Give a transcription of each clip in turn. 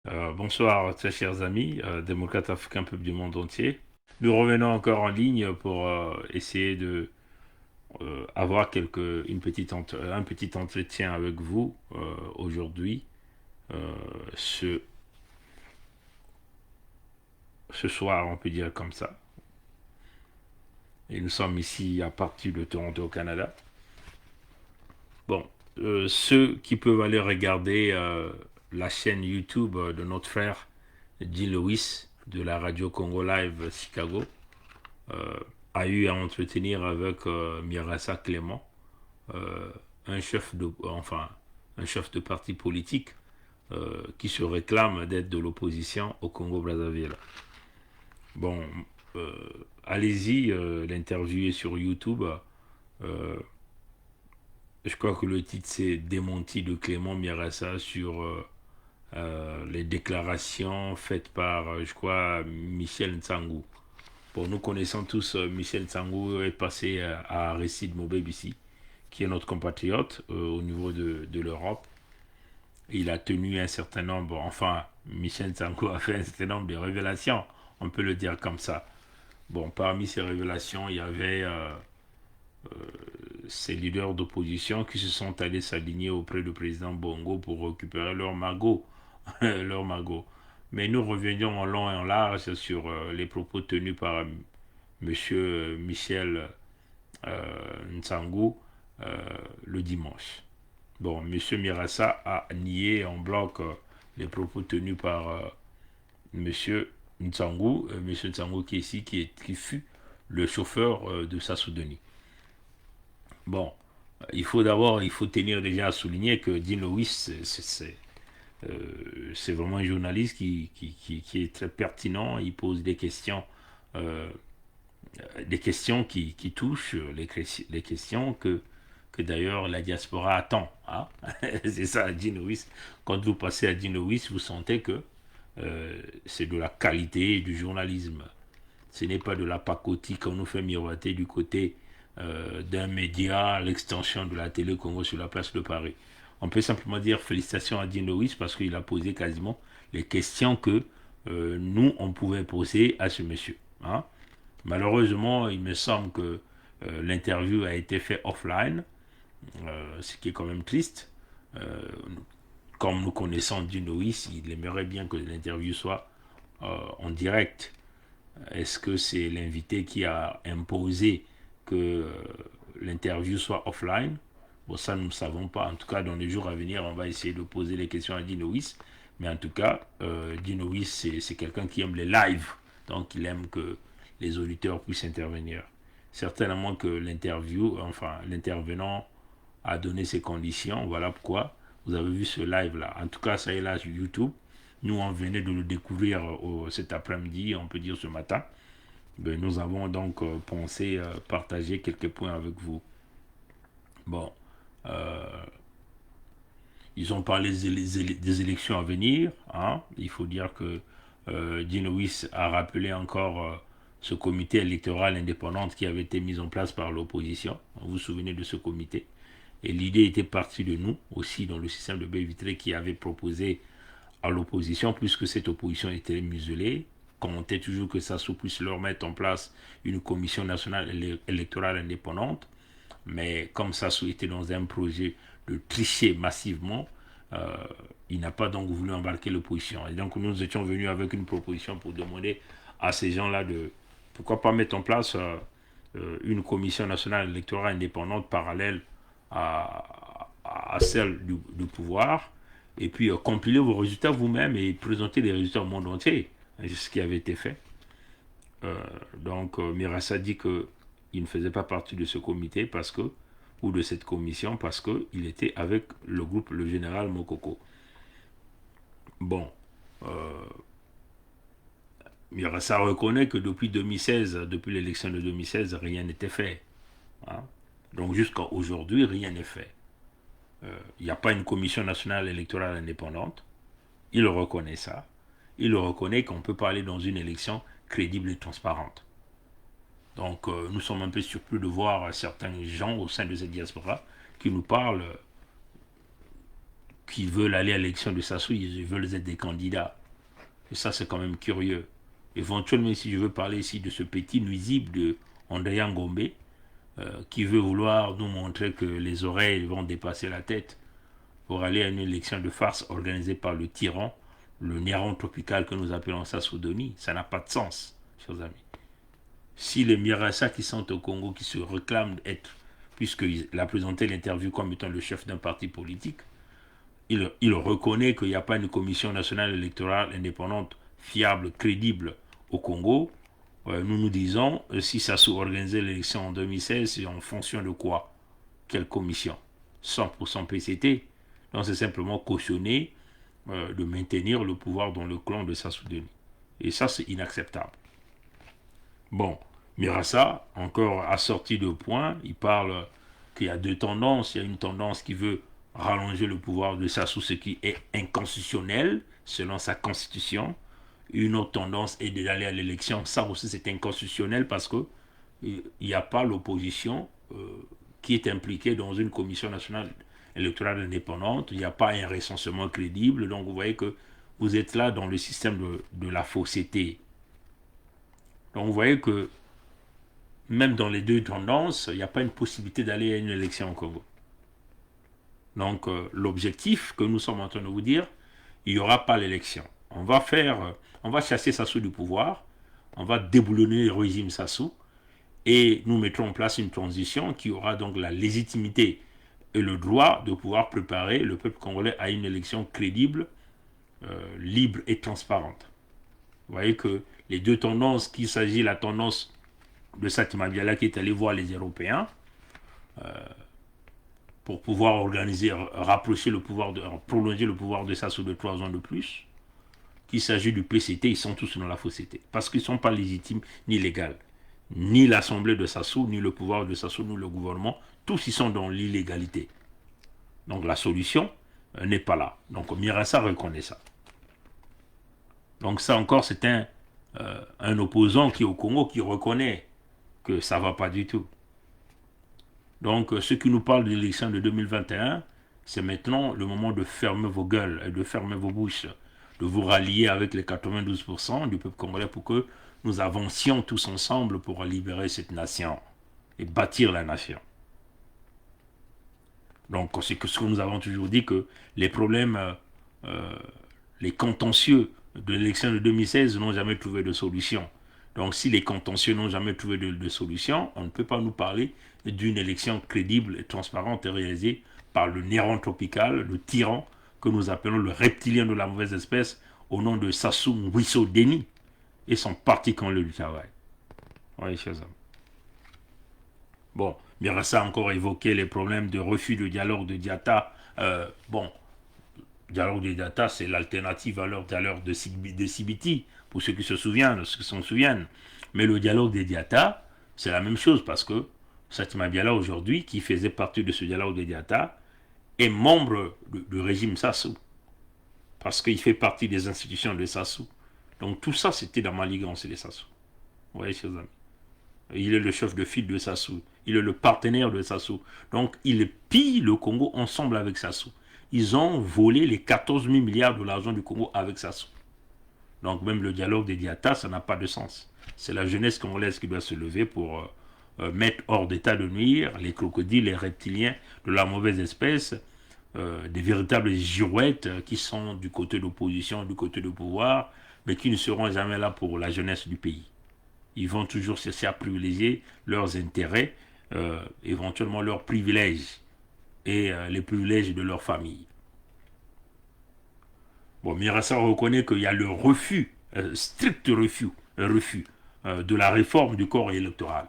Bonsoir, très chers amis, démocrates africains, peuple du monde entier. Nous revenons encore en ligne pour essayer de avoir un petit entretien avec vous aujourd'hui, euh, ce, ce soir, on peut dire comme ça. Et nous sommes ici à partir de Toronto, au Canada. Bon, ceux qui peuvent aller regarder la chaîne YouTube de notre frère Dean Lewis de la radio Congo Live Chicago, euh, a eu à entretenir avec Mirassa Clément, euh, un chef un chef de parti politique qui se réclame d'être de l'opposition au Congo-Brazzaville. Bon, euh, allez-y, l'interview est sur YouTube. Euh, je crois que le titre c'est Démenti de Clément Mirassa sur les déclarations faites par, je crois, Michel Nsangou. Bon, nous connaissons tous Michel Nsangou est passé à Aristide Mobeb ici, qui est notre compatriote au niveau de l'Europe. Il a tenu un certain nombre, enfin, Michel Nsangou a fait un certain nombre de révélations, on peut le dire comme ça. Bon, parmi ces révélations, il y avait ces leaders d'opposition qui se sont allés s'aligner auprès du président Bongo pour récupérer leur magot. leur magot. Mais nous revenions en long et en large sur les propos tenus par Monsieur Michel Nsangou le dimanche. Bon, Monsieur Mirassa a nié en bloc les propos tenus par Monsieur Nsangou, Monsieur Nsangou qui est ici, qui fut le chauffeur de Sassoudoni. Bon, il faut tenir déjà à souligner que Dean Lewis, c'est vraiment un journaliste qui est très pertinent. Il pose euh, des questions qui touchent les questions que d'ailleurs la diaspora attend. Hein. C'est ça, Dean Lewis. Quand vous passez à Dean Lewis, vous sentez que c'est de la qualité du journalisme. Ce n'est pas de la pacotille qu'on nous fait miroiter du côté d'un média, l'extension de la télé Congo sur la place de Paris. On peut simplement dire félicitations à Dean Lewis parce qu'il a posé quasiment les questions que nous, on pouvait poser à ce monsieur. Hein. Malheureusement, il me semble que l'interview a été faite offline, ce qui est quand même triste. Euh, Comme nous connaissons Dinois, il aimerait bien que l'interview soit en direct. Est-ce que c'est l'invité qui a imposé que l'interview soit offline? Bon, ça, nous ne savons pas. En tout cas, dans les jours à venir, on va essayer de poser les questions à Dinois. Mais en tout cas, Dinois, c'est quelqu'un qui aime les lives. Donc, il aime que les auditeurs puissent intervenir. Certainement que l'intervenant a donné ses conditions. Voilà pourquoi vous avez vu ce live-là. En tout cas, ça est là sur YouTube. Nous, on venait de le découvrir cet après-midi, on peut dire ce matin. Ben, nous avons donc pensé partager quelques points avec vous. Bon, euh, ils ont parlé des élections à venir. Hein. Il faut dire que Dinois a rappelé encore ce comité électoral indépendant qui avait été mis en place par l'opposition. Vous vous souvenez de ce comité? Et l'idée était partie de nous aussi dans le système de baie vitrée qui avait proposé à l'opposition, puisque cette opposition était muselée, comptait toujours que ça puisse leur mettre en place une commission nationale électorale indépendante. Mais comme ça était dans un projet de tricher massivement, euh, il n'a pas donc voulu embarquer l'opposition. Et donc nous étions venus avec une proposition pour demander à ces gens-là de pourquoi pas mettre en place une commission nationale électorale indépendante parallèle à celle du pouvoir, et puis compiler vos résultats vous-même et présenter les résultats au monde entier. C'est ce qui avait été fait. Donc Mirassa dit qu'il ne faisait pas partie de ce comité parce que, ou de cette commission parce qu'il était avec le groupe Le Général Mokoko. Bon, euh, Mirassa reconnaît que depuis 2016, depuis l'élection de 2016, rien n'était fait. Hein. Donc jusqu'à aujourd'hui, rien n'est fait. Il n'y a pas une commission nationale électorale indépendante. Il reconnaît ça. Il reconnaît qu'on peut pas aller dans une élection crédible et transparente. Donc nous sommes un peu surpris de voir certains gens au sein de cette diaspora qui nous parlent, qui veulent aller à l'élection de Sassou, ils veulent être des candidats. Et ça, c'est quand même curieux. Éventuellement, si je veux parler ici de ce petit nuisible de André Ngombe, qui veut vouloir nous montrer que les oreilles vont dépasser la tête pour aller à une élection de farce organisée par le tyran, le néron tropical que nous appelons Sassou Doni. Ça n'a pas de sens, chers amis. Si les Mirassa qui sont au Congo, qui se réclament être, puisqu'il a présenté l'interview comme étant le chef d'un parti politique, il reconnaît qu'il n'y a pas une commission nationale électorale indépendante, fiable, crédible au Congo. Nous nous disons, si Sassou organisait l'élection en 2016, c'est en fonction de quoi? Quelle commission? 100% PCT. Donc c'est simplement cautionner de maintenir le pouvoir dans le clan de Sassou Deni. Et ça, c'est inacceptable. Bon, Mirassa, encore assorti de points, il parle qu'il y a deux tendances. Il y a une tendance qui veut rallonger le pouvoir de Sassou, ce qui est inconstitutionnel selon sa constitution. Une autre tendance est d'aller à l'élection. Ça aussi, c'est inconstitutionnel parce que il n'y a pas l'opposition qui est impliquée dans une commission nationale électorale indépendante. Il n'y a pas un recensement crédible. Donc, vous voyez que vous êtes là dans le système de la fausseté. Donc, vous voyez que même dans les deux tendances, il n'y a pas une possibilité d'aller à une élection au Congo. Donc, l'objectif que nous sommes en train de vous dire, il n'y aura pas l'élection. On va chasser Sassou du pouvoir, on va déboulonner le régime Sassou, et nous mettrons en place une transition qui aura donc la légitimité et le droit de pouvoir préparer le peuple congolais à une élection crédible, libre et transparente. Vous voyez que les deux tendances, qu'il s'agit de la tendance de Satima Biala qui est allé voir les Européens pour pouvoir organiser, rapprocher le pouvoir, prolonger le pouvoir de Sassou de 3 ans de plus, qu'il s'agit du PCT, ils sont tous dans la fausseté. Parce qu'ils ne sont pas légitimes ni légaux. Ni l'Assemblée de Sassou, ni le pouvoir de Sassou, ni le gouvernement, tous ils sont dans l'illégalité. Donc la solution n'est pas là. Donc Mirassa reconnaît ça. Donc ça encore, c'est un opposant qui est au Congo qui reconnaît que ça ne va pas du tout. Donc ceux qui nous parlent de l'élection de 2021, c'est maintenant le moment de fermer vos gueules et de fermer vos bouches, de vous rallier avec les 92% du peuple congolais pour que nous avancions tous ensemble pour libérer cette nation et bâtir la nation. Donc c'est ce que nous avons toujours dit, que les problèmes, les contentieux de l'élection de 2016 n'ont jamais trouvé de solution. Donc si les contentieux n'ont jamais trouvé de solution, on ne peut pas nous parler d'une élection crédible et transparente et réalisée par le néron tropical, le tyran que nous appelons le reptilien de la mauvaise espèce au nom de Sassou Nguesso Deni et son parti contre le travail. Oui, chers amis. Bon, Mirassa a encore évoqué les problèmes de refus de dialogue de Diatta. Dialogue de Diatta, c'est l'alternative à leur dialogue de Sibiti, pour ceux qui se souviennent, ceux qui s'en souviennent. Mais le dialogue de Diatta, c'est la même chose, parce que Satima Biala aujourd'hui, qui faisait partie de ce dialogue de Diatta, est membre du régime Sassou, parce qu'il fait partie des institutions de Sassou. Donc tout ça, c'était dans ma manigance de Sassou. Vous voyez, chers amis. Il est le chef de file de Sassou. Il est le partenaire de Sassou. Donc, il pille le Congo ensemble avec Sassou. Ils ont volé les 14 000 milliards de l'argent du Congo avec Sassou. Donc, même le dialogue des Diatta, ça n'a pas de sens. C'est la jeunesse congolaise qui doit se lever pour mettre hors d'état de nuire les crocodiles, les reptiliens de la mauvaise espèce, des véritables girouettes qui sont du côté d'opposition, du côté de pouvoir, mais qui ne seront jamais là pour la jeunesse du pays. Ils vont toujours chercher à privilégier leurs intérêts, éventuellement leurs privilèges et les privilèges de leur famille. Bon, Mirassa reconnaît qu'il y a le refus, strict refus de la réforme du corps électoral.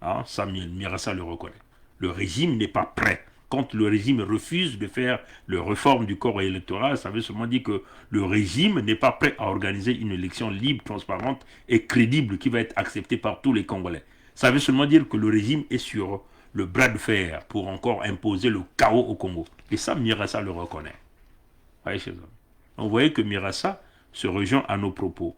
Hein, ça, Mirassa le reconnaît. Le régime n'est pas prêt. Quand le régime refuse de faire la réforme du corps électoral, ça veut seulement dire que le régime n'est pas prêt à organiser une élection libre, transparente et crédible qui va être acceptée par tous les Congolais. Ça veut seulement dire que le régime est sur le bras de fer pour encore imposer le chaos au Congo. Et ça, Mirassa le reconnaît. Voyez, chers amis. Donc, vous voyez que Mirassa se rejoint à nos propos.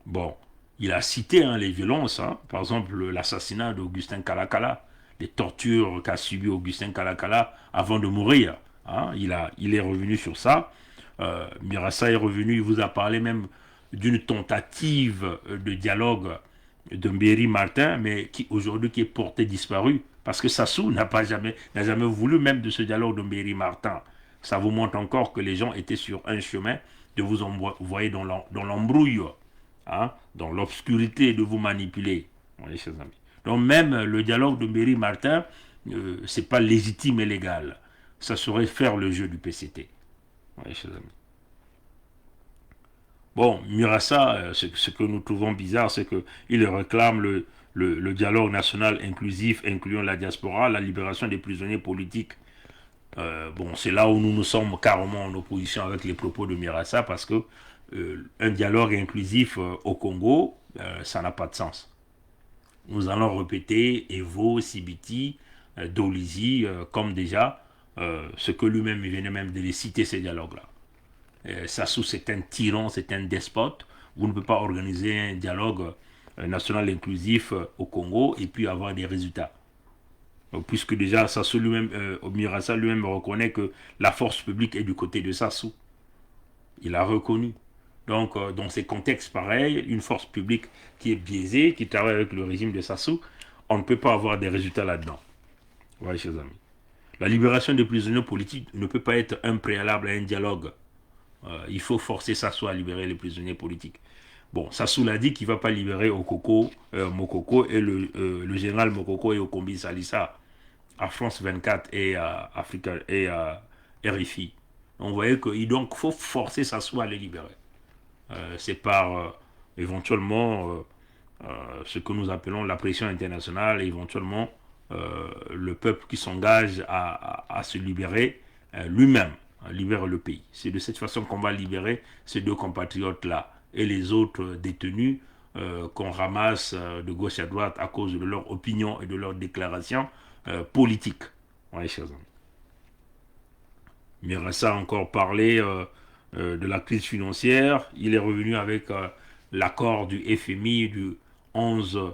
Bon, il a cité les violences, par exemple l'assassinat d'Augustin Kalakala, les tortures qu'a subi Augustin Kalakala avant de mourir Hein, il est revenu sur ça. Mirassa est revenu, il vous a parlé même d'une tentative de dialogue de Mbéry Martin, mais qui aujourd'hui qui est porté disparu, parce que Sassou n'a jamais voulu même de ce dialogue de Mbéry Martin. Ça vous montre encore que les gens étaient sur un chemin de vous envoyer dans l'embrouille, hein, dans l'obscurité, de vous manipuler. Oui, chers amis. Donc même le dialogue de Mbéry Martin, c'est pas légitime et légal. Ça serait faire le jeu du PCT. Oui, chers amis. Bon, Murassa, ce que nous trouvons bizarre, c'est qu'il réclame le dialogue national inclusif, incluant la diaspora, la libération des prisonniers politiques. Bon, c'est là où nous nous sommes carrément en opposition avec les propos de Murassa, parce que un dialogue inclusif au Congo, ça n'a pas de sens. Nous allons répéter Evo, Sibiti, Dolizy, comme déjà, ce que lui-même, il venait même de les citer, ces dialogues-là. Sassou, c'est un tyran, c'est un despote. Vous ne pouvez pas organiser un dialogue national inclusif au Congo et puis avoir des résultats. Donc, puisque déjà Sassou lui-même, Mirassa lui-même reconnaît que la force publique est du côté de Sassou. Il a reconnu. Donc, dans ces contextes pareils, une force publique qui est biaisée, qui travaille avec le régime de Sassou, on ne peut pas avoir des résultats là-dedans. Voilà, chers amis. La libération des prisonniers politiques ne peut pas être un préalable à un dialogue. Il faut forcer Sassou à libérer les prisonniers politiques. Bon, Sassou l'a dit qu'il ne va pas libérer Okoko, Mokoko et le général Mokoko et Okombi Salissa à France 24 et à Africa et à RFI. On voyait qu'il donc faut forcer Sassou à les libérer. C'est par éventuellement ce que nous appelons la pression internationale, et éventuellement le peuple qui s'engage à se libérer lui-même, à libérer le pays. C'est de cette façon qu'on va libérer ces deux compatriotes-là et les autres détenus qu'on ramasse de gauche à droite à cause de leur opinion et de leurs déclarations politiques. Oui, chers amis. Mirassa a encore parlé de la crise financière. Il est revenu avec l'accord du FMI du 11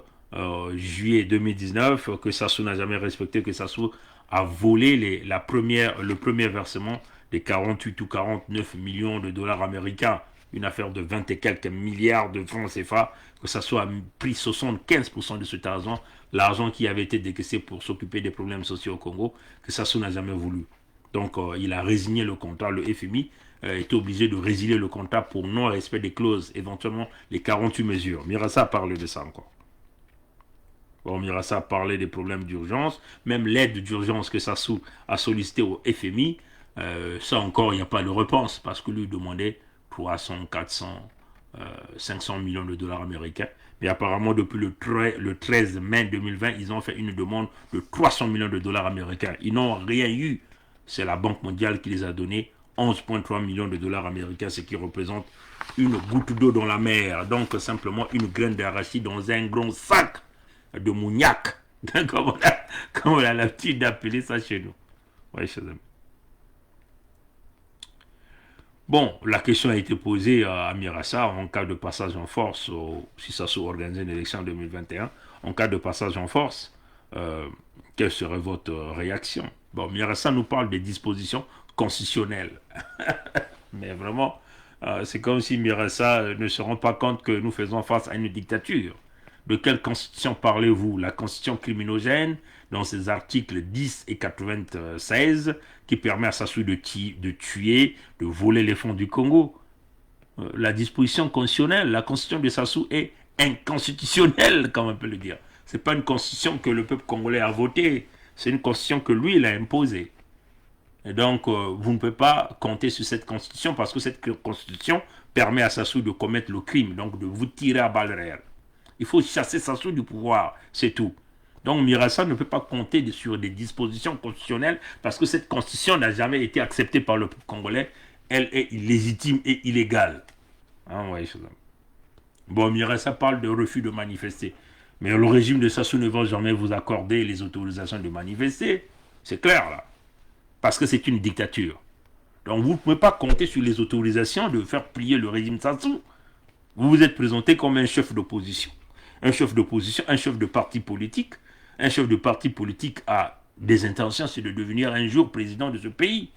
juillet 2019 que Sassou n'a jamais respecté, que Sassou a volé le premier versement des 48 ou 49 millions de dollars américains, une affaire de 20 et quelques milliards de francs CFA, que Sassou a pris 75% de cet argent, l'argent qui avait été décaissé pour s'occuper des problèmes sociaux au Congo, que Sassou n'a jamais voulu. Donc il a résigné le contrat, le FMI est obligé de résilier le contrat pour non-respect des clauses, éventuellement les 48 mesures. Mirassa a parlé de ça encore. Bon, Mirassa a parlé des problèmes d'urgence, même l'aide d'urgence que Sassou a sollicité au FMI, ça encore, il n'y a pas de réponse, parce que lui demandait 300, 400, 500 millions de dollars américains. Mais apparemment, depuis le 13 mai 2020, ils ont fait une demande de 300 millions de dollars américains. Ils n'ont rien eu. C'est la Banque mondiale qui les a donné 11,3 millions de dollars américains, ce qui représente une goutte d'eau dans la mer. Donc, simplement une graine d'arachide dans un grand sac de mougnac. Comme on a l'habitude d'appeler ça chez nous. Oui, chers amis. Bon, la question a été posée à Mirassa en cas de passage en force, si ça se organisait une élection en 2021, en cas de passage en force, quelle serait votre réaction? Bon, Mirassa nous parle des dispositions constitutionnelles. Mais vraiment, c'est comme si Mirassa ne se rend pas compte que nous faisons face à une dictature. De quelle constitution parlez-vous? La constitution criminogène, dans ses articles 10 et 96, qui permet à Sassou de tuer, de voler les fonds du Congo. La disposition constitutionnelle, la constitution de Sassou est inconstitutionnelle, comme on peut le dire. Ce n'est pas une constitution que le peuple congolais a votée, c'est une constitution que lui, il a imposée. Et donc, vous ne pouvez pas compter sur cette constitution parce que cette constitution permet à Sassou de commettre le crime, donc de vous tirer à balles réelles. Il faut chasser Sassou du pouvoir, c'est tout. Donc Mirassa ne peut pas compter sur des dispositions constitutionnelles parce que cette constitution n'a jamais été acceptée par le peuple congolais. Elle est illégitime et illégale. Hein, ouais, bon, Mirassa parle de refus de manifester. Mais le régime de Sassou ne va jamais vous accorder les autorisations de manifester. C'est clair, là. Parce que c'est une dictature. Donc vous ne pouvez pas compter sur les autorisations de faire plier le régime Sassou. Vous vous êtes présenté comme un chef d'opposition. Un chef d'opposition, un chef de parti politique. Un chef de parti politique a des intentions, c'est de devenir un jour président de ce pays.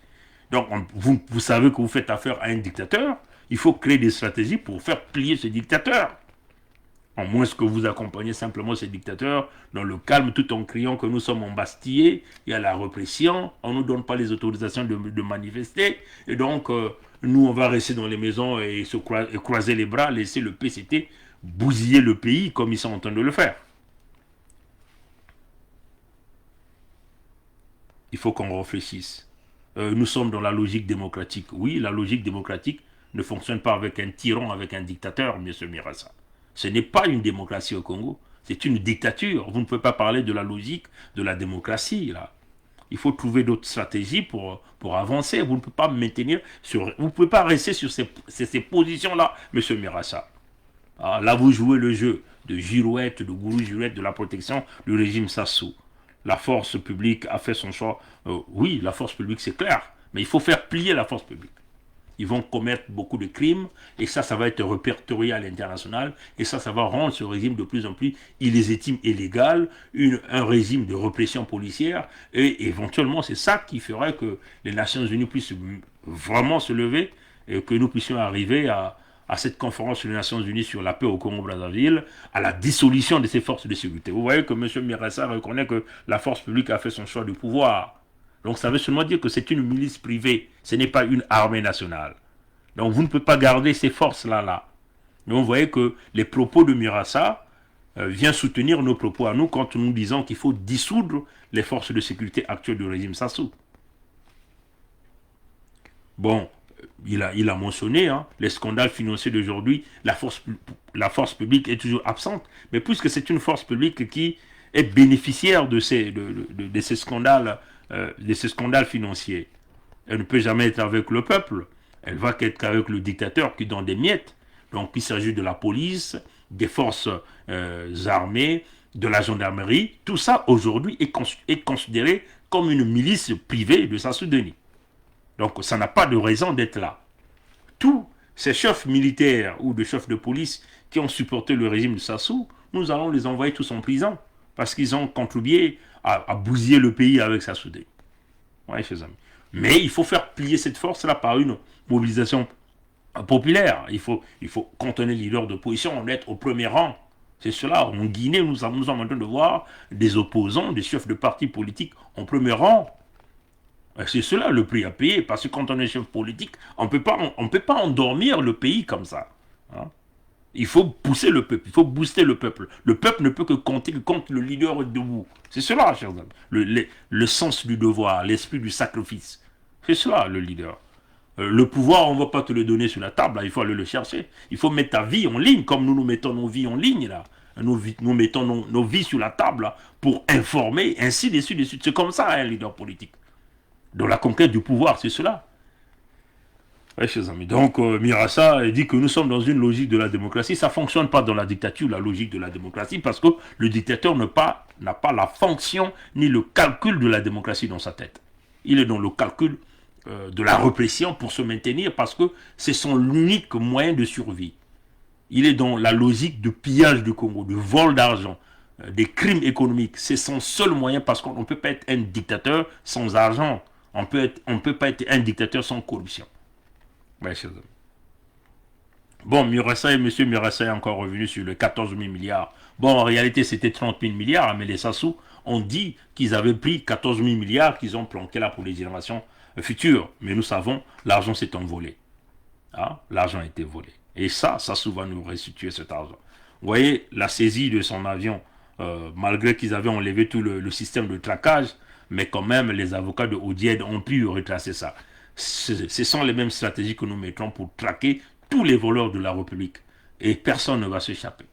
Donc, vous savez que vous faites affaire à un dictateur, il faut créer des stratégies pour faire plier ce dictateur. En moins que vous accompagnez simplement ces dictateurs dans le calme tout en criant que nous sommes embastillés, il y a la répression, on ne nous donne pas les autorisations de manifester, et donc nous on va rester dans les maisons et croiser les bras, laisser le PCT bousiller le pays comme ils sont en train de le faire. Il faut qu'on réfléchisse. Nous sommes dans la logique démocratique. Oui, la logique démocratique ne fonctionne pas avec un tyran, avec un dictateur, M. Mirassa. Ce n'est pas une démocratie au Congo, c'est une dictature. Vous ne pouvez pas parler de la logique de la démocratie, là. Il faut trouver d'autres stratégies pour avancer. Vous ne pouvez pas maintenir sur... Vous ne pouvez pas rester sur ces positions-là, M. Mirassa. Ah, là, vous jouez le jeu de girouette, de gourou girouette, de la protection du régime Sassou. La force publique a fait son choix. Oui, la force publique, c'est clair. Mais il faut faire plier la force publique. Ils vont commettre beaucoup de crimes, et ça va être répertorié à l'international, et ça va rendre ce régime de plus en plus illégitime et illégal, un régime de répression policière, et éventuellement c'est ça qui ferait que les Nations Unies puissent vraiment se lever, et que nous puissions arriver à cette conférence des Nations Unies sur la paix au Congo-Brazzaville, à la dissolution de ces forces de sécurité. Vous voyez que M. Mirassa reconnaît que la force publique a fait son choix du pouvoir. Donc ça veut seulement dire que c'est une milice privée, ce n'est pas une armée nationale. Donc vous ne pouvez pas garder ces forces-là. Mais vous voyez que les propos de Mirassa viennent soutenir nos propos à nous quand nous disons qu'il faut dissoudre les forces de sécurité actuelles du régime Sassou. Bon, il a mentionné les scandales financiers d'aujourd'hui, la force publique est toujours absente. Mais puisque c'est une force publique qui est bénéficiaire de ces scandales, de ces scandales financiers, elle ne peut jamais être avec le peuple. Elle va qu'être avec le dictateur qui donne des miettes. Donc il s'agit de la police, des forces armées, de la gendarmerie. Tout ça aujourd'hui est considéré comme une milice privée de Sassou Denis. Donc ça n'a pas de raison d'être là. Tous ces chefs militaires ou de chefs de police qui ont supporté le régime de Sassou, nous allons les envoyer tous en prison parce qu'ils ont contribué à bousiller le pays avec Sassou Denis. Oui, chers amis. Mais il faut faire plier cette force-là par une mobilisation populaire. Il faut quand on est leader d'opposition, on est au premier rang. C'est cela. En Guinée, nous sommes en train de voir des opposants, des chefs de partis politiques en premier rang. C'est cela le prix à payer, parce que quand on est chef politique, on ne peut pas endormir le pays comme ça. Hein. Il faut pousser le peuple, il faut booster le peuple. Le peuple ne peut que compter quand le leader est debout. C'est cela, chers amis. Le sens du devoir, l'esprit du sacrifice. C'est cela, le leader. Le pouvoir, on ne va pas te le donner sur la table, là, il faut aller le chercher. Il faut mettre ta vie en ligne, comme nous mettons nos vies en ligne, là. Nous mettons nos vies sur la table là, pour informer, ainsi de suite, de suite. C'est comme ça, un leader politique. Dans la conquête du pouvoir, c'est cela. Oui, chers amis. Donc, Mirassa dit que nous sommes dans une logique de la démocratie. Ça ne fonctionne pas dans la dictature, la logique de la démocratie, parce que le dictateur n'a pas la fonction ni le calcul de la démocratie dans sa tête. Il est dans le calcul de la répression pour se maintenir, parce que c'est son unique moyen de survie. Il est dans la logique de pillage du Congo, de vol d'argent, des crimes économiques. C'est son seul moyen, parce qu'on ne peut pas être un dictateur sans argent. On ne peut pas être un dictateur sans corruption. Ouais, bon, Mirassa et M. Mirassa est encore revenu sur les 14 000 milliards. Bon, en réalité, c'était 30 000 milliards, mais les Sassou ont dit qu'ils avaient pris 14 000 milliards qu'ils ont planqués là pour les générations futures. Mais nous savons, l'argent s'est envolé. Ah, l'argent a été volé. Et ça va nous restituer cet argent. Vous voyez, la saisie de son avion, malgré qu'ils avaient enlevé tout le système de traquage, mais quand même, les avocats de Odied ont pu retracer ça. Ce sont les mêmes stratégies que nous mettrons pour traquer tous les voleurs de la République. Et personne ne va s'échapper.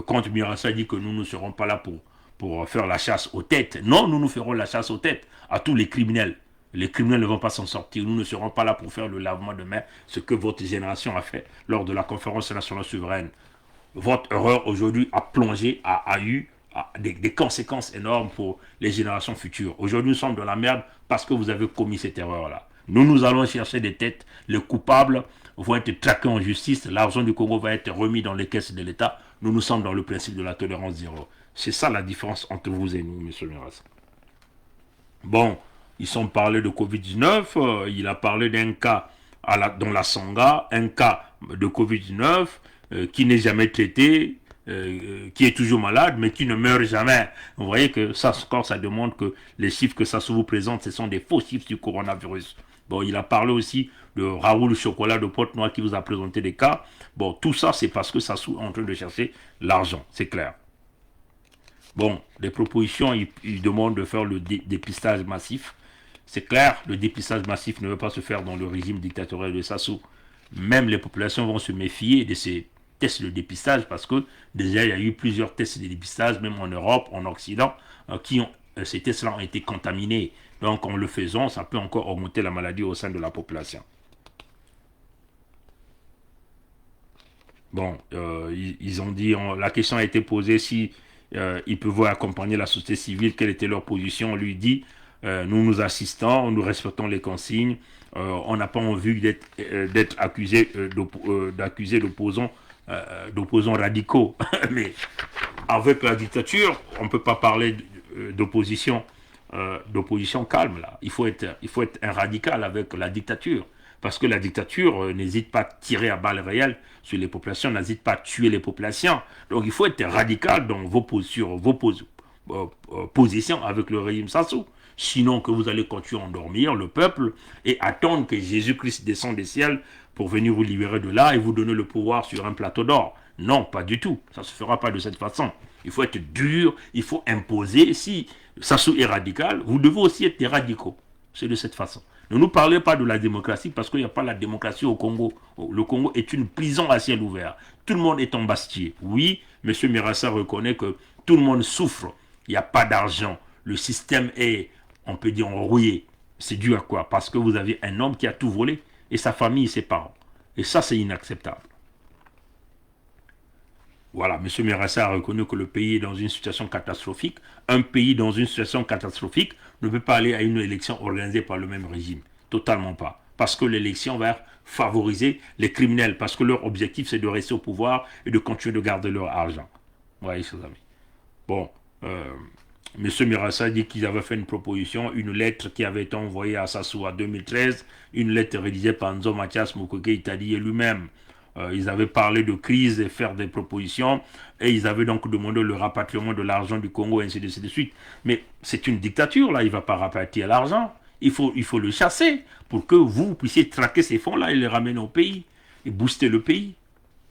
Quand Mirassa dit que nous ne serons pas là pour faire la chasse aux têtes, non, nous ferons la chasse aux têtes à tous les criminels. Les criminels ne vont pas s'en sortir. Nous ne serons pas là pour faire le lavement de main, ce que votre génération a fait lors de la conférence nationale souveraine. Votre erreur aujourd'hui a plongé, a eu des conséquences énormes pour les générations futures. Aujourd'hui, nous sommes dans la merde parce que vous avez commis cette erreur-là. Nous allons chercher des têtes. Les coupables vont être traqués en justice. L'argent du Congo va être remis dans les caisses de l'État. Nous sommes dans le principe de la tolérance zéro. C'est ça la différence entre vous et nous, M. Mirassa. Bon, Ils sont parlé de Covid-19, il a parlé d'un cas dans la Sangha, un cas de Covid-19 qui n'est jamais traité, qui est toujours malade, mais qui ne meurt jamais. Vous voyez que ça, encore, ça demande que les chiffres que ça se vous présente, ce sont des faux chiffres du coronavirus. Bon, il a parlé aussi de Raoul Chocolat de Porte-Noire qui vous a présenté des cas. Bon, tout ça, c'est parce que ça est en train de chercher l'argent, c'est clair. Bon, les propositions, ils demandent de faire le dépistage massif. C'est clair, le dépistage massif ne veut pas se faire dans le régime dictatorial de Sassou. Même les populations vont se méfier de ces tests de dépistage parce que déjà il y a eu plusieurs tests de dépistage, même en Europe, en Occident, ces tests-là ont été contaminés. Donc en le faisant, ça peut encore augmenter la maladie au sein de la population. Bon, ils ont dit, la question a été posée si ils pouvaient accompagner la société civile, quelle était leur position. On lui dit, nous nous assistons, nous respectons les consignes, on n'a pas envie d'être accusé d'accuser d'opposants radicaux. Mais avec la dictature, on ne peut pas parler d'opposition calme là. Il faut être un radical avec la dictature. Parce que la dictature n'hésite pas à tirer à balles réelles sur les populations, n'hésite pas à tuer les populations. Donc il faut être radical dans positions avec le régime Sassou. Sinon que vous allez continuer à endormir le peuple et attendre que Jésus-Christ descende des ciels pour venir vous libérer de là et vous donner le pouvoir sur un plateau d'or. Non, pas du tout. Ça ne se fera pas de cette façon. Il faut être dur, il faut imposer. Si Sassou est radical, vous devez aussi être des radicaux. C'est de cette façon. Ne nous parlez pas de la démocratie parce qu'il n'y a pas la démocratie au Congo. Le Congo est une prison à ciel ouvert. Tout le monde est embastillé. Oui, M. Mirassa reconnaît que tout le monde souffre. Il n'y a pas d'argent. Le système est, on peut dire, rouillé. C'est dû à quoi? Parce que vous avez un homme qui a tout volé et sa famille et ses parents. Et ça, c'est inacceptable. Voilà, M. Mirassa a reconnu que le pays est dans une situation catastrophique. Un pays dans une situation catastrophique ne peut pas aller à une élection organisée par le même régime. Totalement pas. Parce que l'élection va favoriser les criminels. Parce que leur objectif, c'est de rester au pouvoir et de continuer de garder leur argent. Vous voyez, chers amis. Bon, M. Mirassa dit qu'ils avaient fait une proposition, une lettre qui avait été envoyée à Sassou en 2013, une lettre rédigée par Nzo Mathias Mukwege Itadi et lui-même. Ils avaient parlé de crise et faire des propositions et ils avaient donc demandé le rapatriement de l'argent du Congo et ainsi de suite. Mais c'est une dictature là, il ne va pas rapatrier l'argent. Il faut le chasser pour que vous puissiez traquer ces fonds-là et les ramener au pays et booster le pays.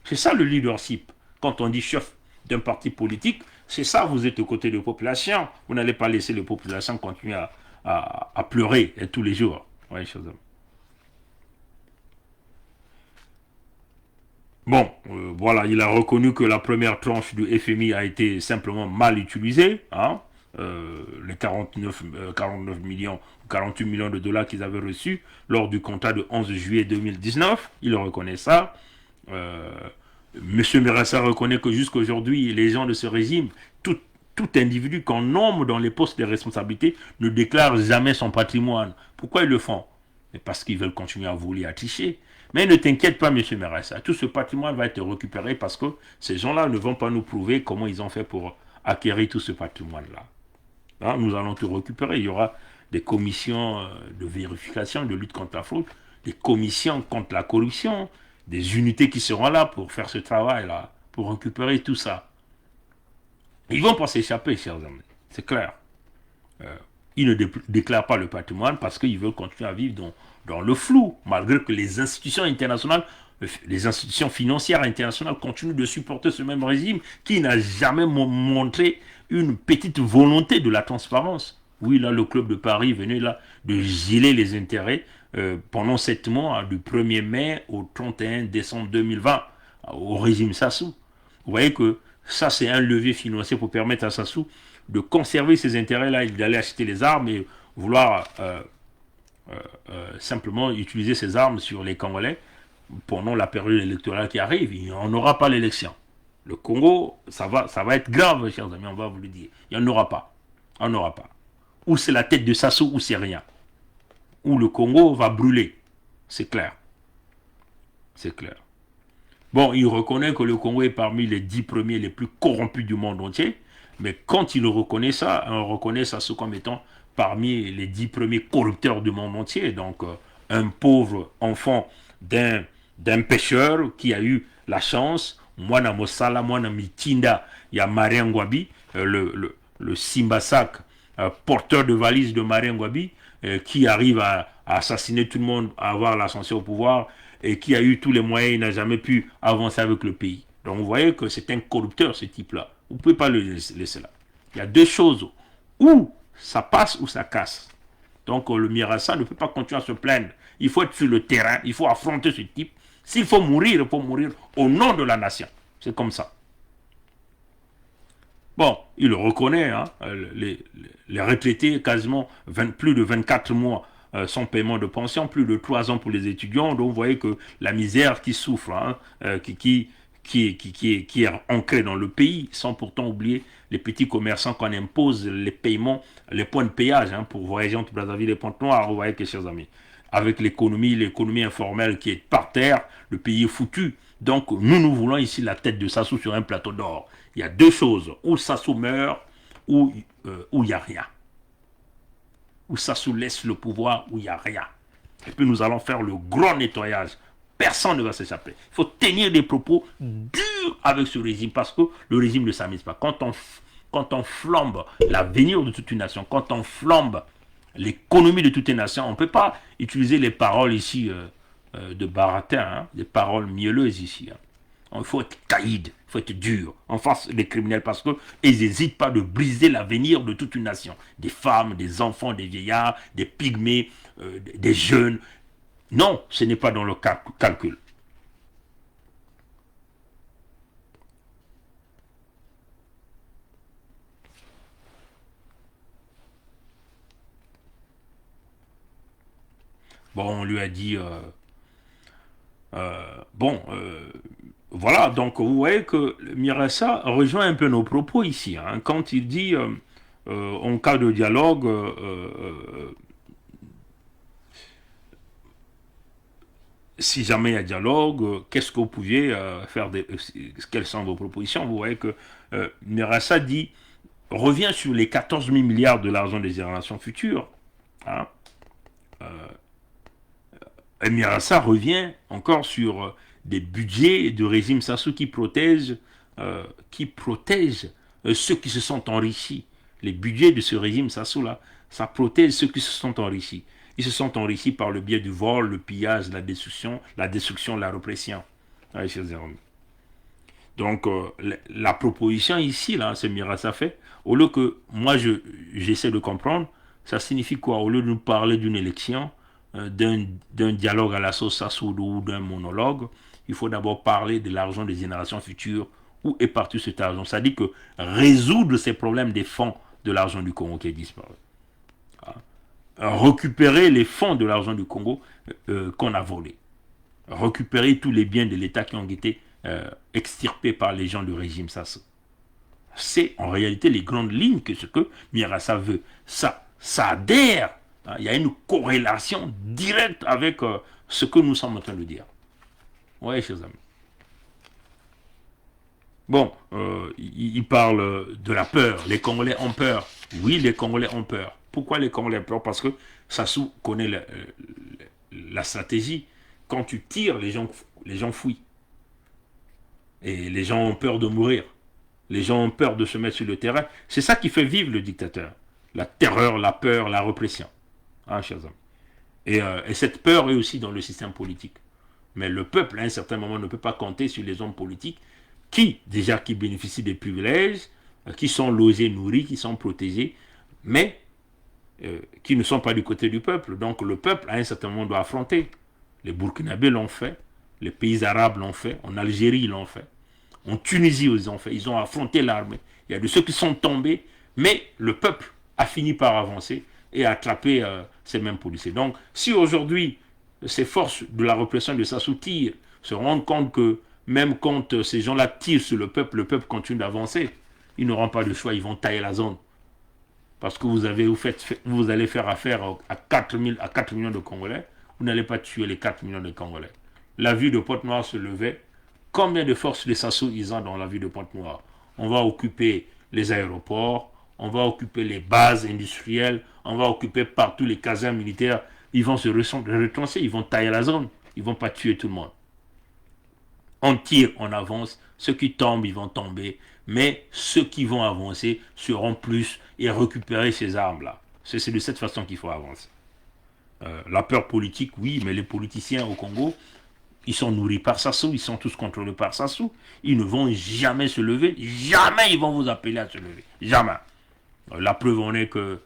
C'est ça le leadership. Quand on dit chef d'un parti politique, c'est ça, vous êtes aux côtés de la population. Vous n'allez pas laisser les populations continuer à pleurer tous les jours. Oui, chose. Bon, voilà, il a reconnu que la première tranche du FMI a été simplement mal utilisée. Hein, les 49 millions, 48 millions de dollars qu'ils avaient reçus lors du contrat de 11 juillet 2019. Il reconnaît ça. Euh, Monsieur Mirassa reconnaît que jusqu'à aujourd'hui, les gens de ce régime, tout individu qu'on nomme dans les postes de responsabilité ne déclare jamais son patrimoine. Pourquoi ils le font? Parce qu'ils veulent continuer à voler, à tricher. Mais ne t'inquiète pas, M. Merassa, tout ce patrimoine va être récupéré parce que ces gens-là ne vont pas nous prouver comment ils ont fait pour acquérir tout ce patrimoine-là. Hein, nous allons tout récupérer. Il y aura des commissions de vérification, de lutte contre la fraude, des commissions contre la corruption, des unités qui seront là pour faire ce travail-là, pour récupérer tout ça. Ils ne vont pas s'échapper, chers amis. C'est clair. Ils ne déclarent pas le patrimoine parce qu'ils veulent continuer à vivre dans le flou, malgré que les institutions internationales, les institutions financières internationales continuent de supporter ce même régime qui n'a jamais montré une petite volonté de la transparence. Oui, là, le club de Paris venait là de geler les intérêts pendant 7 mois, du 1er mai au 31 décembre 2020, au régime Sassou. Vous voyez que ça, c'est un levier financier pour permettre à Sassou de conserver ses intérêts-là et d'aller acheter les armes et vouloir simplement utiliser ces armes sur les Congolais pendant la période électorale qui arrive. On n'aura pas l'élection. Le Congo, ça va être grave, chers amis, on va vous le dire. Il n'y en aura pas. On n'aura pas. Ou c'est la tête de Sassou ou c'est rien. Ou le Congo va brûler. C'est clair. C'est clair. Bon, il reconnaît que le Congo est parmi les 10 premiers les plus corrompus du monde entier. Mais quand il reconnaît ça, on reconnaît Sassou comme étant parmi les 10 premiers corrupteurs du monde entier. Donc, un pauvre enfant d'un pêcheur qui a eu la chance, Mwana Mosala, Mwana Mitinda, il y a Marien Ngwabi, le Simbasak, porteur de valise de Marien Ngwabi, qui arrive à assassiner tout le monde, à avoir l'ascension au pouvoir, et qui a eu tous les moyens, il n'a jamais pu avancer avec le pays. Donc vous voyez que c'est un corrupteur, ce type-là. Vous ne pouvez pas le laisser là. Il y a deux choses. Ou ça passe ou ça casse. Donc le Mirassa ne peut pas continuer à se plaindre. Il faut être sur le terrain, il faut affronter ce type. S'il faut mourir, il faut mourir au nom de la nation. C'est comme ça. Bon, il le reconnaît, hein, les retraités, quasiment plus de 24 mois sans paiement de pension, plus de 3 ans pour les étudiants. Donc vous voyez que la misère qui souffre, hein, qui est ancrée dans le pays, sans pourtant oublier les petits commerçants qu'on impose les paiements, les points de péage hein, pour voyager entre Brazzaville et Pointe-Noire. Vous voyez que, chers amis, avec l'économie informelle qui est par terre, le pays est foutu. Donc nous voulons ici la tête de Sassou sur un plateau d'or. Il y a deux choses, ou Sassou meurt, ou il n'y a rien. Ou Sassou laisse le pouvoir, ou il n'y a rien. Et puis nous allons faire le grand nettoyage. Personne ne va s'échapper. Il faut tenir des propos durs avec ce régime, parce que le régime ne s'amuse pas. Quand on flambe l'avenir de toute une nation, quand on flambe l'économie de toute une nation, on ne peut pas utiliser les paroles ici de baratin, hein, des paroles mielleuses ici. Hein. Il faut être caïd, il faut être dur en face des criminels parce qu'ils n'hésitent pas de briser l'avenir de toute une nation. Des femmes, des enfants, des vieillards, des pygmées, des jeunes. Non, ce n'est pas dans le calcul. Bon, on lui a dit... bon, voilà, donc vous voyez que Mirassa rejoint un peu nos propos ici. Hein, quand il dit, en cas de dialogue, si jamais il y a dialogue, qu'est-ce que vous pouviez faire, quelles sont vos propositions? Vous voyez que Mirassa dit, revient sur les 14 000 milliards de l'argent des générations futures. Hein, Mirassa revient encore sur des budgets de régime Sassou qui protègent ceux qui se sont enrichis. Les budgets de ce régime Sassou-là, ça protège ceux qui se sont enrichis. Ils se sont enrichis par le biais du vol, le pillage, la destruction, la répression. Ouais, chers amis. Donc, la proposition ici, là, ce Mirassa fait, au lieu que moi, j'essaie de comprendre, ça signifie quoi? Au lieu de nous parler d'une élection, d'un dialogue à la sauce Sassou ou d'un monologue, il faut d'abord parler de l'argent des générations futures. Où est parti cet argent? Ça dit que résoudre ces problèmes des fonds de l'argent du Congo qui est disparu. Récupérer les fonds de l'argent du Congo qu'on a volés. Récupérer tous les biens de l'État qui ont été extirpés par les gens du régime Sassou. C'est en réalité les grandes lignes que ce que Mirassa veut. Ça adhère. Il y a une corrélation directe avec ce que nous sommes en train de dire. Oui, chers amis. Bon, il parle de la peur. Les Congolais ont peur. Oui, les Congolais ont peur. Pourquoi les Congolais ont peur? Parce que Sassou connaît la stratégie. Quand tu tires, les gens fuient. Et les gens ont peur de mourir. Les gens ont peur de se mettre sur le terrain. C'est ça qui fait vivre le dictateur. La terreur, la peur, la répression. Hein, chers amis. Et cette peur est aussi dans le système politique. Mais le peuple, à un certain moment, ne peut pas compter sur les hommes politiques qui bénéficient des privilèges, qui sont logés, nourris, qui sont protégés, mais qui ne sont pas du côté du peuple. Donc le peuple, à un certain moment, doit affronter. Les Burkinabés l'ont fait, les pays arabes l'ont fait, en Algérie ils l'ont fait, en Tunisie ils l'ont fait, ils ont affronté l'armée. Il y a de ceux qui sont tombés, mais le peuple a fini par avancer et attraper ces mêmes policiers. Donc si aujourd'hui ces forces de la répression de Sassou tirent, se rendent compte que même quand ces gens-là tirent sur le peuple continue d'avancer. Ils n'auront pas de choix, ils vont tailler la zone. Parce que vous allez faire affaire à 4 millions de Congolais, vous n'allez pas tuer les 4 millions de Congolais. La ville de Pointe-Noire se levait. Combien de forces de Sassou ils ont dans la ville de Pointe-Noire? On va occuper les aéroports, on va occuper les bases industrielles, on va occuper partout les casernes militaires. Ils vont se retrancher, ils vont tailler la zone, ils ne vont pas tuer tout le monde. On tire, on avance, ceux qui tombent, ils vont tomber, mais ceux qui vont avancer seront plus et récupérer ces armes-là. C'est de cette façon qu'il faut avancer. La peur politique, oui, mais les politiciens au Congo, ils sont nourris par Sassou, ils sont tous contrôlés par Sassou. Ils ne vont jamais se lever, jamais ils vont vous appeler à se lever, jamais. La preuve en est que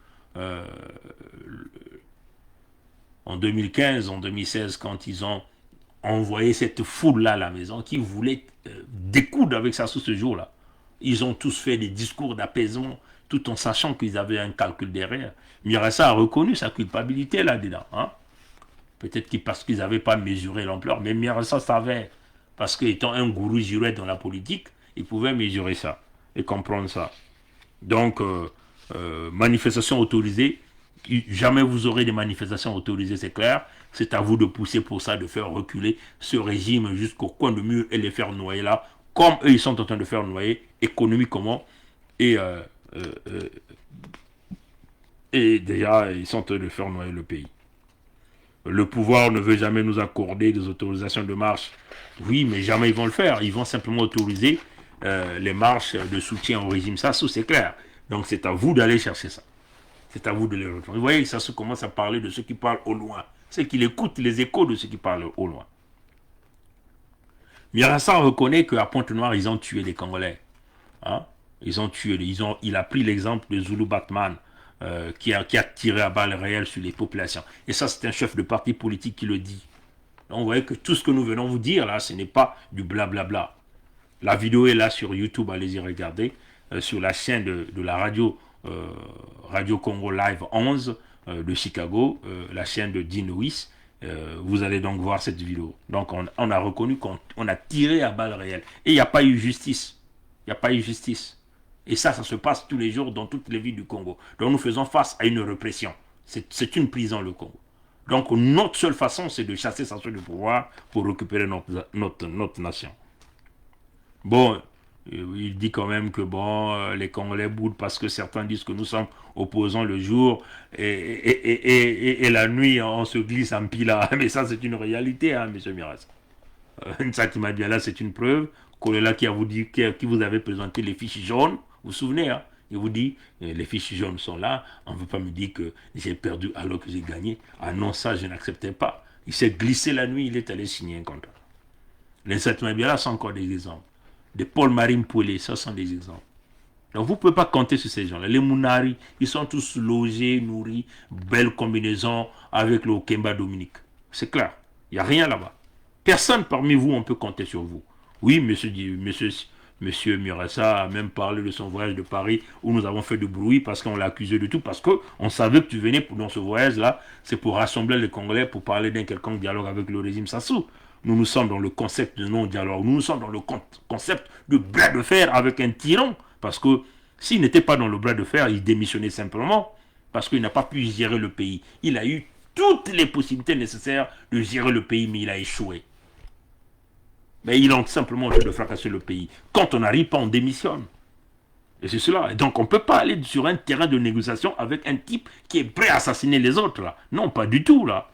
en 2015, en 2016, quand ils ont envoyé cette foule-là à la maison, qui voulait découdre avec Sassou ce jour-là, ils ont tous fait des discours d'apaisement, tout en sachant qu'ils avaient un calcul derrière. Miressa a reconnu sa culpabilité là-dedans. Hein? Peut-être parce qu'ils n'avaient pas mesuré l'ampleur, mais Miressa savait, parce qu'étant un gourou juré dans la politique, il pouvait mesurer ça et comprendre ça. Donc, manifestation autorisée, jamais vous aurez des manifestations autorisées, c'est clair. C'est à vous de pousser pour ça, de faire reculer ce régime jusqu'au coin de mur et les faire noyer là, comme eux ils sont en train de faire noyer économiquement et déjà ils sont en train de faire noyer le pays. Le pouvoir ne veut jamais nous accorder des autorisations de marche. Oui, mais jamais ils vont le faire. Ils vont simplement autoriser les marches de soutien au régime Sassou, c'est clair. Donc c'est à vous d'aller chercher ça. C'est à vous de les retrouver. Vous voyez, Sassou commence à parler de ceux qui parlent au loin. C'est qu'il écoute les échos de ceux qui parlent au loin. Mirassa reconnaît qu'à Pointe-Noire, ils ont tué les Congolais. Hein? Il a pris l'exemple de Zulu Batman qui a tiré à balles réelles sur les populations. Et ça, c'est un chef de parti politique qui le dit. Donc, vous voyez que tout ce que nous venons vous dire là, ce n'est pas du blablabla. La vidéo est là sur YouTube, allez-y regarder. Sur la chaîne de la radio, Radio Congo Live 11 de Chicago, la chaîne de Dean Lewis. Vous allez donc voir cette vidéo. Donc on a reconnu qu'on a tiré à balles réelles. Et il n'y a pas eu justice. Il n'y a pas eu justice. Et ça se passe tous les jours dans toutes les villes du Congo. Donc nous faisons face à une répression. C'est une prison le Congo. Donc notre seule façon, c'est de chasser Sassou du pouvoir pour récupérer notre nation. Bon, il dit quand même que bon, les Congolais boudent parce que certains disent que nous sommes opposants le jour et la nuit, on se glisse en pila. Mais ça, c'est une réalité, hein, M. Mirassa. Nsati Madiala, c'est une preuve. Kolela qui vous avait présenté les fiches jaunes, vous vous souvenez, hein? Il vous dit, les fiches jaunes sont là, on ne veut pas me dire que j'ai perdu alors que j'ai gagné. Ah non, ça, je n'acceptais pas. Il s'est glissé la nuit, il est allé signer un contrat. Les Nsati Madiala sont encore des exemples. Des Paul-Marie Mpouélé, ça sont des exemples. Donc vous ne pouvez pas compter sur ces gens-là. Les Mounari, ils sont tous logés, nourris, belle combinaison avec le Kemba Dominique. C'est clair, il n'y a rien là-bas. Personne parmi vous, on peut compter sur vous. Oui, monsieur Mirassa a même parlé de son voyage de Paris où nous avons fait du bruit parce qu'on l'a accusé de tout, parce qu'on savait que tu venais dans ce voyage-là, c'est pour rassembler les Congolais, pour parler d'un quelconque dialogue avec le régime Sassou. Nous sommes dans le concept de non-dialogue. Nous sommes dans le concept de bras de fer avec un tyran. Parce que s'il n'était pas dans le bras de fer, il démissionnait simplement. Parce qu'il n'a pas pu gérer le pays. Il a eu toutes les possibilités nécessaires de gérer le pays, mais il a échoué. Mais il a simplement envie de fracasser le pays. Quand on n'arrive pas, on démissionne. Et c'est cela. Et donc on ne peut pas aller sur un terrain de négociation avec un type qui est prêt à assassiner les autres. Là. Non, pas du tout. Là.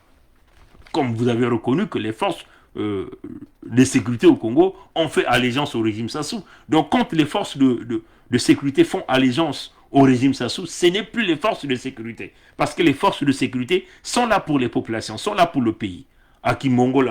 Comme vous avez reconnu que les forces de sécurité au Congo ont fait allégeance au régime Sassou. Donc quand les forces de sécurité font allégeance au régime Sassou, ce n'est plus les forces de sécurité. Parce que les forces de sécurité sont là pour les populations, sont là pour le pays. À Kimongo,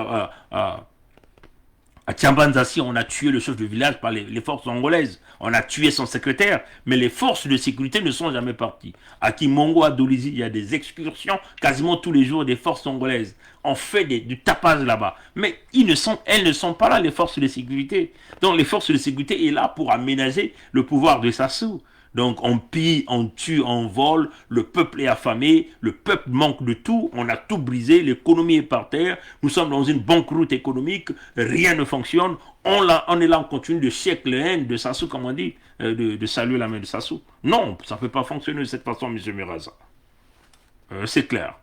à Tiambanzassi, on a tué le chef de village par les forces angolaises. On a tué son secrétaire, mais les forces de sécurité ne sont jamais parties. À Kimongo, à Dolizi, il y a des excursions quasiment tous les jours des forces angolaises. On fait du tapage là-bas. Mais elles ne sont pas là, les forces de sécurité. Donc les forces de sécurité sont là pour aménager le pouvoir de Sassou. Donc on pille, on tue, on vole, le peuple est affamé, le peuple manque de tout, on a tout brisé, l'économie est par terre, nous sommes dans une banqueroute économique, rien ne fonctionne, on est là, on continue de siècle haine de Sassou, comme on dit, de saluer la main de Sassou. Non, ça ne peut pas fonctionner de cette façon, M. Mirassa. C'est clair.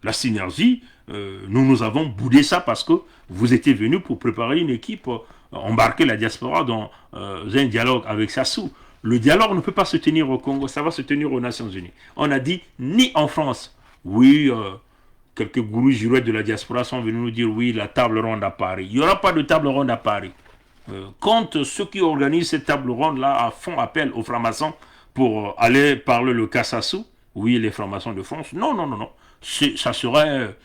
La synergie, nous avons boudé ça parce que vous étiez venus pour préparer une équipe, embarquer la diaspora dans un dialogue avec Sassou. Le dialogue ne peut pas se tenir au Congo, ça va se tenir aux Nations Unies. On a dit ni en France. Oui, quelques gourous girouettes de la diaspora sont venus nous dire oui, la table ronde à Paris. Il n'y aura pas de table ronde à Paris. Quand ceux qui organisent cette table ronde-là font appel aux francs-maçons pour aller parler le Kassassou, oui, les francs-maçons de France, non, non, non, non. Ça serait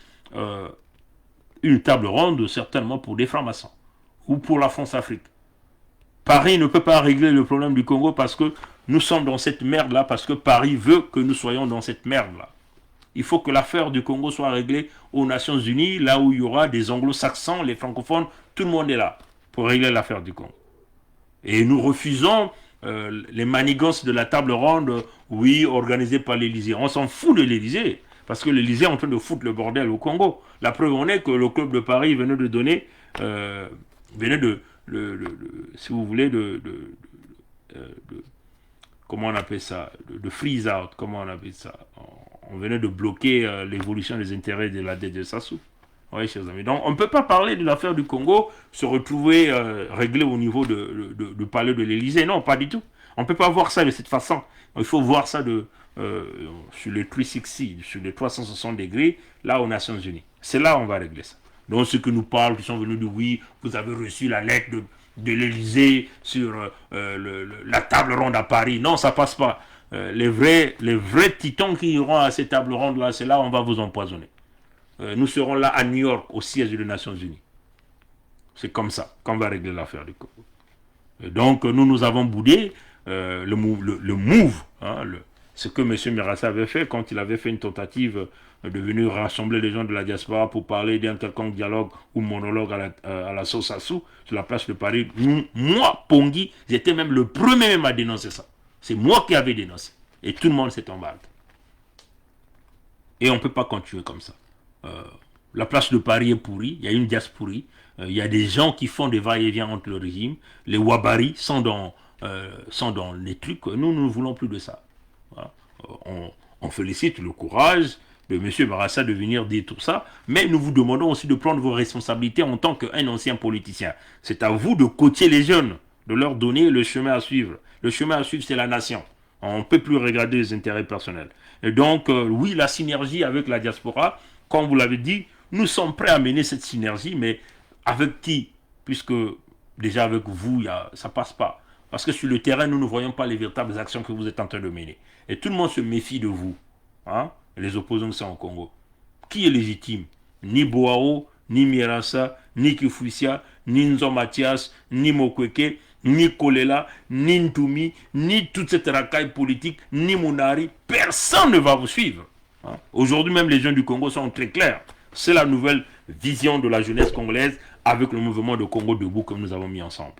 une table ronde certainement pour des francs-maçons ou pour la France-Afrique. Paris ne peut pas régler le problème du Congo parce que nous sommes dans cette merde-là, parce que Paris veut que nous soyons dans cette merde-là. Il faut que l'affaire du Congo soit réglée aux Nations Unies, là où il y aura des anglo-saxons, les francophones, tout le monde est là pour régler l'affaire du Congo. Et nous refusons les manigances de la table ronde, oui, organisée par l'Élysée. On s'en fout de l'Élysée, parce que l'Élysée est en train de foutre le bordel au Congo. La preuve en est que le club de Paris venait de donner, venait de, si vous voulez, comment on appelle ça, de freeze out, comment on appelle ça. On venait de bloquer l'évolution des intérêts de la dette de Sassou. Oui, chers amis. Donc, on ne peut pas parler de l'affaire du Congo, se retrouver réglé au niveau du palais de l'Élysée. Non, pas du tout. On ne peut pas voir ça de cette façon. Il faut voir ça sur les 360, sur les 360 degrés, là aux Nations Unies. C'est là où on va régler ça. Donc, ceux qui nous parlent, qui sont venus de oui, vous avez reçu la lettre de l'Élysée sur la table ronde à Paris. Non, ça passe pas. Les vrais titans qui iront à cette table ronde là, c'est là où on va vous empoisonner. Nous serons là à New York, au siège des Nations Unies. C'est comme ça qu'on va régler l'affaire du Congo. Et donc, nous avons boudé le move, hein, ce que M. Mirassa avait fait quand il avait fait une tentative de venir rassembler les gens de la diaspora pour parler d'un quelconque dialogue ou monologue à la sauce Sassou sur la place de Paris. Moi, Pongui, j'étais même le premier même à dénoncer ça. C'est moi qui avais dénoncé. Et tout le monde s'est embarqué. Et on ne peut pas continuer comme ça. La place de Paris est pourrie, il y a une diaspora, il y a des gens qui font des va-et-vient entre le régime, les Wabari sont dans les trucs, nous ne voulons plus de ça. Voilà. On félicite le courage de M. Barassa de venir dire tout ça, mais nous vous demandons aussi de prendre vos responsabilités en tant qu'un ancien politicien. C'est à vous de coacher les jeunes, de leur donner le chemin à suivre. Le chemin à suivre, c'est la nation. On ne peut plus regarder les intérêts personnels. Et donc, oui, la synergie avec la diaspora, comme vous l'avez dit, nous sommes prêts à mener cette synergie, mais avec qui? Puisque déjà avec vous, ça ne passe pas. Parce que sur le terrain, nous ne voyons pas les véritables actions que vous êtes en train de mener. Et tout le monde se méfie de vous. Hein? Les opposants qui sont au Congo. Qui est légitime? Ni Boao, ni Mirassa, ni Kifuisia, ni Nzo Mathias, ni Mokweke, ni Kolela, ni Ntumi, ni toute cette racaille politique, ni Mounari. Personne ne va vous suivre. Hein? Aujourd'hui même, les jeunes du Congo sont très clairs. C'est la nouvelle vision de la jeunesse congolaise avec le mouvement de Congo debout que nous avons mis ensemble.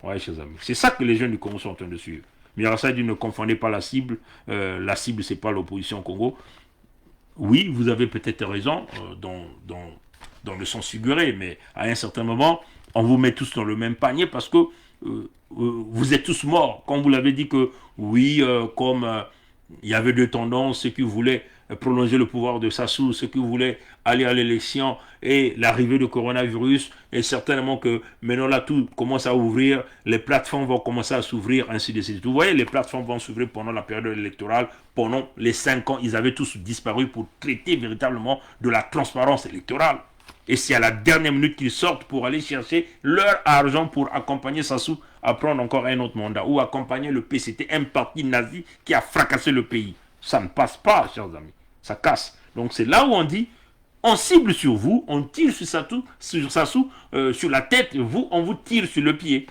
Ouais, chers amis. C'est ça que les jeunes du Congo sont en train de suivre. Mirassa dit ne confondez pas la cible. La cible, c'est pas l'opposition au Congo. Oui, vous avez peut-être raison dans le sens figuré, mais à un certain moment, on vous met tous dans le même panier parce que vous êtes tous morts. Quand vous l'avez dit que oui, comme il y avait deux tendances, ceux qui voulaient prolonger le pouvoir de Sassou, ceux qui voulaient aller à l'élection et l'arrivée du coronavirus, et certainement que maintenant là tout commence à ouvrir, les plateformes vont commencer à s'ouvrir, ainsi de suite. Vous voyez, les plateformes vont s'ouvrir pendant la période électorale, pendant les 5 ans, ils avaient tous disparu pour traiter véritablement de la transparence électorale. Et c'est à la dernière minute qu'ils sortent pour aller chercher leur argent pour accompagner Sassou à prendre encore un autre mandat, ou accompagner le PCT, un parti nazi qui a fracassé le pays. Ça ne passe pas, chers amis. Ça casse. Donc c'est là où on dit, on cible sur vous, on tire sur Sassou, sur la tête, vous, on vous tire sur le pied.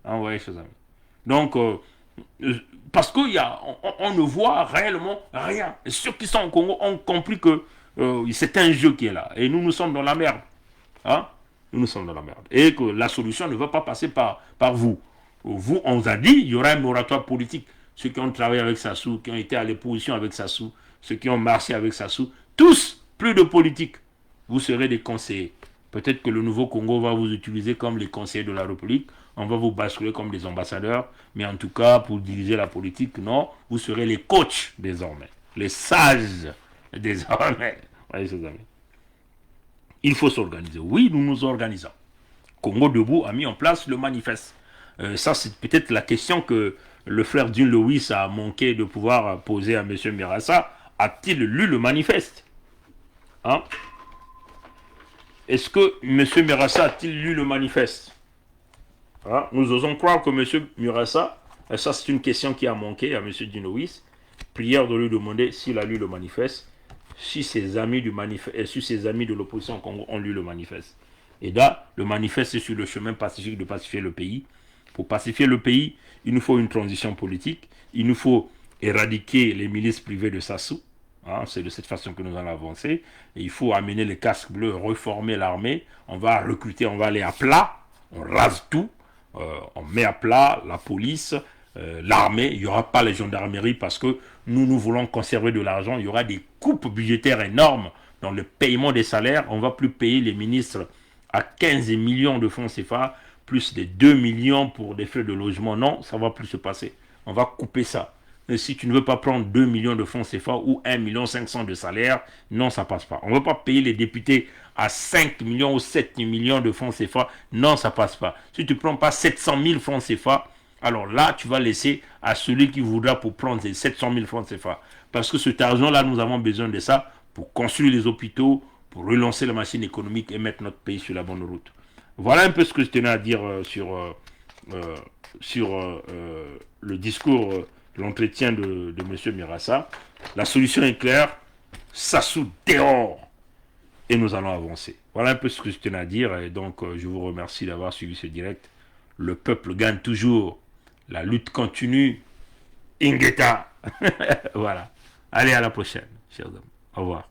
Ah ouais, chers amis. Donc, parce qu'on ne voit réellement rien. Et ceux qui sont au Congo ont compris que c'est un jeu qui est là. Et nous sommes dans la merde. Hein? Nous sommes dans la merde. Et que la solution ne va pas passer par vous. Vous, on vous a dit, il y aura un moratoire politique. Ceux qui ont travaillé avec Sassou, qui ont été à l'opposition avec Sassou, ceux qui ont marché avec Sassou, tous, plus de politique. Vous serez des conseillers. Peut-être que le nouveau Congo va vous utiliser comme les conseillers de la République. On va vous basculer comme des ambassadeurs. Mais en tout cas, pour diriger la politique, non. Vous serez les coachs désormais. Les sages désormais. Voyez, chers amis. Il faut s'organiser. Oui, nous nous organisons. Congo Debout a mis en place le manifeste. Ça, c'est peut-être la question que le frère Dune Lewis a manqué de pouvoir poser à M. Mirassa. A-t-il lu le manifeste, hein? Est-ce que M. Mirassa a-t-il lu le manifeste, hein? Nous osons croire que M. Mirassa, ça c'est une question qui a manqué à M. Dune-Lewis, prière de lui demander s'il a lu le manifeste, si ses amis, si ses amis de l'opposition ont lu le manifeste. Et là, le manifeste est sur le chemin pacifique de pacifier le pays. Pour pacifier le pays, il nous faut une transition politique, il nous faut éradiquer les milices privées de Sassou, hein, c'est de cette façon que nous allons avancer. Et il faut amener les casques bleus, reformer l'armée, on va recruter, on va aller à plat, on rase tout, on met à plat la police, l'armée, il n'y aura pas les gendarmeries parce que nous voulons conserver de l'argent, il y aura des coupes budgétaires énormes dans le paiement des salaires, on ne va plus payer les ministres à 15 millions de francs CFA, plus de 2 millions pour des frais de logement. Non, ça ne va plus se passer. On va couper ça. Et si tu ne veux pas prendre 2 millions de francs CFA ou 1,5 million de salaire, non, ça ne passe pas. On ne veut pas payer les députés à 5 millions ou 7 millions de francs CFA. Non, ça ne passe pas. Si tu ne prends pas 700 000 francs CFA, alors là, tu vas laisser à celui qui voudra pour prendre ces 700 000 francs CFA. Parce que cet argent-là, nous avons besoin de ça pour construire les hôpitaux, pour relancer la machine économique et mettre notre pays sur la bonne route. Voilà un peu ce que je tenais à dire sur le discours, l'entretien de M. Mirassa. La solution est claire, Sassou dehors et nous allons avancer. Voilà un peu ce que je tenais à dire et donc je vous remercie d'avoir suivi ce direct. Le peuple gagne toujours, la lutte continue, Ingeta. Voilà. Allez, à la prochaine, chers amis. Au revoir.